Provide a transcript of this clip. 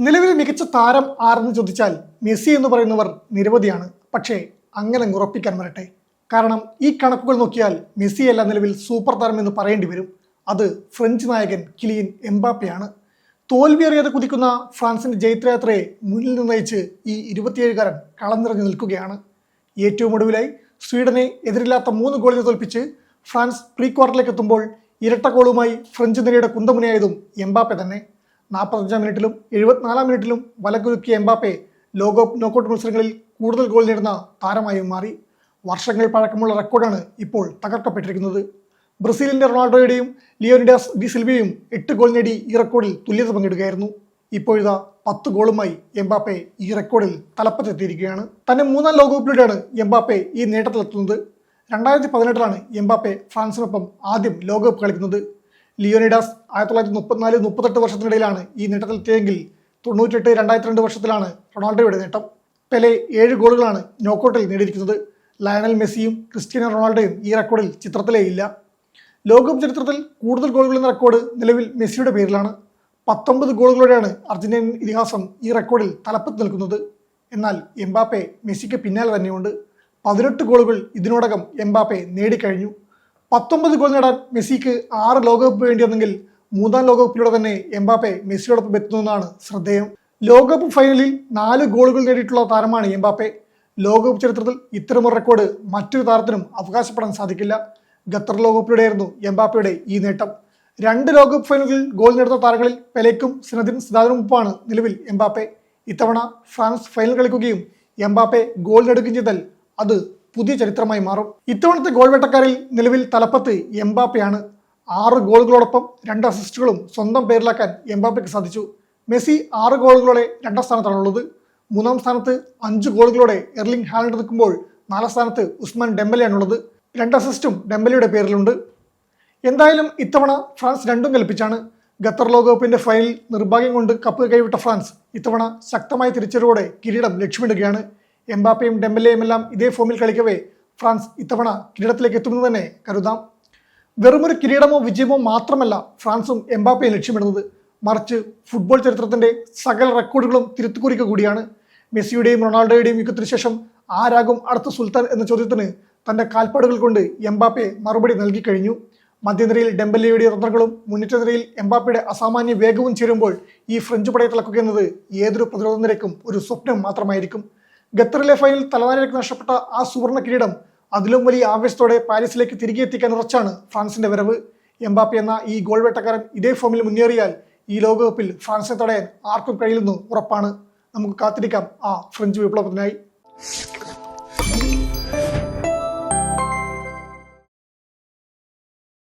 നിലവിൽ മികച്ച താരം ആരെന്ന് ചോദിച്ചാൽ മെസ്സി എന്ന് പറയുന്നവർ നിരവധിയാണ്. പക്ഷേ അങ്ങനെ ഉറപ്പിക്കാൻ വരട്ടെ. കാരണം ഈ കണക്കുകൾ നോക്കിയാൽ മെസ്സിയല്ല നിലവിൽ സൂപ്പർ താരം എന്ന് പറയേണ്ടി വരും. അത് ഫ്രഞ്ച് നായകൻ കിലിയൻ എംബാപ്പയാണ്. തോൽവി അറിയാതെ കുതിക്കുന്ന ഫ്രാൻസിന്റെ ജൈത്രയാത്രയെ മുന്നിൽ നിന്ന് നയിച്ച് ഈ 27-കാരൻ കളം നിറഞ്ഞു നിൽക്കുകയാണ്. ഏറ്റവും ഒടുവിലായി സ്വീഡനെ എതിരില്ലാത്ത 3 ഗോളിന് തോൽപ്പിച്ച് ഫ്രാൻസ് പ്രീ ക്വാർട്ടറിലേക്ക് എത്തുമ്പോൾ ഇരട്ട ഗോളുമായി ഫ്രഞ്ച് നിരയുടെ കുന്തമുനയായതും എംബാപ്പെ തന്നെ. 45-ാം മിനിറ്റിലും 74-ാം മിനിറ്റിലും വലകുലുക്കിയ എംബാപ്പെ ലോകകപ്പ് നോക്കൌട്ട് മത്സരങ്ങളിൽ കൂടുതൽ ഗോൾ നേടുന്ന താരമായും മാറി. വർഷങ്ങൾ പഴക്കമുള്ള റെക്കോർഡാണ് ഇപ്പോൾ തകർക്കപ്പെട്ടിരിക്കുന്നത്. ബ്രസീലിന്റെ റൊണാൾഡോയുടെയും ലിയോനിഡാസ് ഡി സിൽവയും 8 ഗോൾ നേടി ഈ റെക്കോർഡിൽ തുല്യത പങ്കിടുകയായിരുന്നു. ഇപ്പോഴിതാ 10 ഗോളുമായി എംബാപ്പെ ഈ റെക്കോർഡിൽ തലപ്പത്തെത്തിയിരിക്കുകയാണ്. തന്നെ 3-ാം ലോകകപ്പിലൂടെയാണ് എംബാപ്പെ ഈ നേട്ടത്തിലെത്തുന്നത്. 2018-ലാണ് എംബാപ്പെ ഫ്രാൻസിനൊപ്പം ആദ്യം ലോകകപ്പ് കളിക്കുന്നത്. ലിയോനിഡാസ് 1934-38 വർഷത്തിനിടയിലാണ് ഈ നേട്ടത്തിലെത്തിയതെങ്കിൽ 98-2002 വർഷത്തിലാണ് റൊണാൾഡോയുടെ നേട്ടം. പെലെ 7 ഗോളുകളാണ് നോക്കൌട്ടിൽ നേടിയിരിക്കുന്നത്. ലയണൽ മെസ്സിയും ക്രിസ്ത്യാനോ റൊണാൾഡോയും ഈ റെക്കോർഡിൽ ചിത്രത്തിലേ ഇല്ല. ലോകകപ്പ് ചരിത്രത്തിൽ കൂടുതൽ ഗോളുകൾ എന്ന റെക്കോർഡ് നിലവിൽ മെസ്സിയുടെ പേരിലാണ്. 19 ഗോളുകളോടെയാണ് അർജന്റീനൻ ഇതിഹാസം ഈ റെക്കോർഡിൽ തലപ്പത്ത് നിൽക്കുന്നത്. എന്നാൽ എംബാപ്പെ മെസ്സിക്ക് പിന്നാലെ തന്നെയുണ്ട്. 18 ഗോളുകൾ ഇതിനോടകം എംബാപ്പെ നേടിക്കഴിഞ്ഞു. 19 ഗോൾ നേടാൻ മെസ്സിക്ക് 6 ലോകകപ്പ് വേണ്ടി വന്നെങ്കിൽ 3-ാം ലോകകപ്പിലൂടെ തന്നെ എംബാപ്പെ മെസ്സിയോടൊപ്പം എത്തുന്നതാണ് ശ്രദ്ധേയം. ലോകകപ്പ് ഫൈനലിൽ 4 ഗോളുകൾ നേടിയിട്ടുള്ള താരമാണ് എംബാപ്പെ. ലോകകപ്പ് ചരിത്രത്തിൽ ഇത്തരമൊരു റെക്കോർഡ് മറ്റൊരു താരത്തിനും അവകാശപ്പെടാൻ സാധിക്കില്ല. ഖത്തർ ലോകകപ്പിലൂടെയായിരുന്നു എംബാപ്പയുടെ ഈ നേട്ടം. 2 ലോകകപ്പ് ഫൈനലിൽ ഗോൾ നേടുന്ന താരങ്ങളിൽ പെലെക്കും സിനദിൻ സിദാനുമൊപ്പമാണ് നിലവിൽ എംബാപ്പെ. ഇത്തവണ ഫ്രാൻസ് ഫൈനൽ കളിക്കുകയും എംബാപ്പെ ഗോൾ നേടുകയും ചെയ്താൽ അത് പുതിയ ചരിത്രമായി മാറും. ഇത്തവണത്തെ ഗോൾ വേട്ടക്കാരിൽ നിലവിൽ തലപ്പത്ത് എംബാപ്പയാണ്. 6 ഗോളുകളോടൊപ്പം 2 അസിസ്റ്റുകളും സ്വന്തം പേരിലാക്കാൻ എംബാപ്പയ്ക്ക് സാധിച്ചു. മെസ്സി 6 ഗോളുകളോടെ 2-ാം സ്ഥാനത്താണുള്ളത്. 3-ാം സ്ഥാനത്ത് 5 ഗോളുകളോടെ എർലിംഗ് ഹാലൻഡ് നിൽക്കുമ്പോൾ 4-ാം സ്ഥാനത്ത് ഉസ്മാൻ ഡെമ്പലെയാണുള്ളത്. 2 അസിസ്റ്റും ഡെമ്പലയുടെ പേരിലുണ്ട്. എന്തായാലും ഇത്തവണ ഫ്രാൻസ് രണ്ടും കൽപ്പിച്ചാണ്. ഖത്തർ ലോകകപ്പിന്റെ ഫൈനലിൽ നിർഭാഗ്യം കൊണ്ട് കപ്പ് കൈവിട്ട ഫ്രാൻസ് ഇത്തവണ ശക്തമായ തിരിച്ചറിവോടെ കിരീടം ലക്ഷ്യമിടുകയാണ്. എംബാപ്പയും ഡെമ്പലെയും എല്ലാം ഇതേ ഫോമിൽ കളിക്കവേ ഫ്രാൻസ് ഇത്തവണ കിരീടത്തിലേക്ക് എത്തുമെന്ന് തന്നെ കരുതാം. വെറുമൊരു കിരീടമോ വിജയമോ മാത്രമല്ല ഫ്രാൻസും എംബാപ്പയെ ലക്ഷ്യമിടുന്നത്, മറിച്ച് ഫുട്ബോൾ ചരിത്രത്തിന്റെ സകല റെക്കോർഡുകളും തിരുത്തുകുറിക്കുക കൂടിയാണ്. മെസ്സിയുടെയും റൊണാൾഡോയുടെയും യുഗത്തിന് ശേഷം ആരാകും അടുത്ത സുൽത്താൻ എന്ന ചോദ്യത്തിന് തന്റെ കാൽപ്പാടുകൾ കൊണ്ട് എംബാപ്പെ മറുപടി നൽകി കഴിഞ്ഞു. മധ്യനിരയിൽ ഡെമ്പലെയുടെ തന്ത്രങ്ങളും മുന്നേറ്റ നിരയിൽ എംബാപ്പയുടെ അസാമാന്യ വേഗവും ചേരുമ്പോൾ ഈ ഫ്രഞ്ച് പടയെ തിളക്കുകയെന്നത് ഏതൊരു പ്രതിരോധ നിരക്കും ഒരു സ്വപ്നം മാത്രമായിരിക്കും. ഖത്തറിലെ ഫൈനൽ തലവാനിലേക്ക് നഷ്ടപ്പെട്ട ആ സുവർണ്ണ കിരീടം അതിലും വലിയ ആവേശത്തോടെ പാരീസിലേക്ക് തിരികെ എത്തിക്കാൻ ഉറച്ചാണ് ഫ്രാൻസിന്റെ വരവ്. എംബാപ്പെ എന്ന ഈ ഗോൾ വേട്ടക്കാരൻ ഇതേ ഫോമിൽ മുന്നേറിയാൽ ഈ ലോകകപ്പിൽ ഫ്രാൻസിനെ തടയാൻ ആർക്കും കഴിയില്ലെന്ന് ഉറപ്പാണ്. നമുക്ക് കാത്തിരിക്കാം ആ ഫ്രഞ്ച് വിപ്ലവത്തിനായി.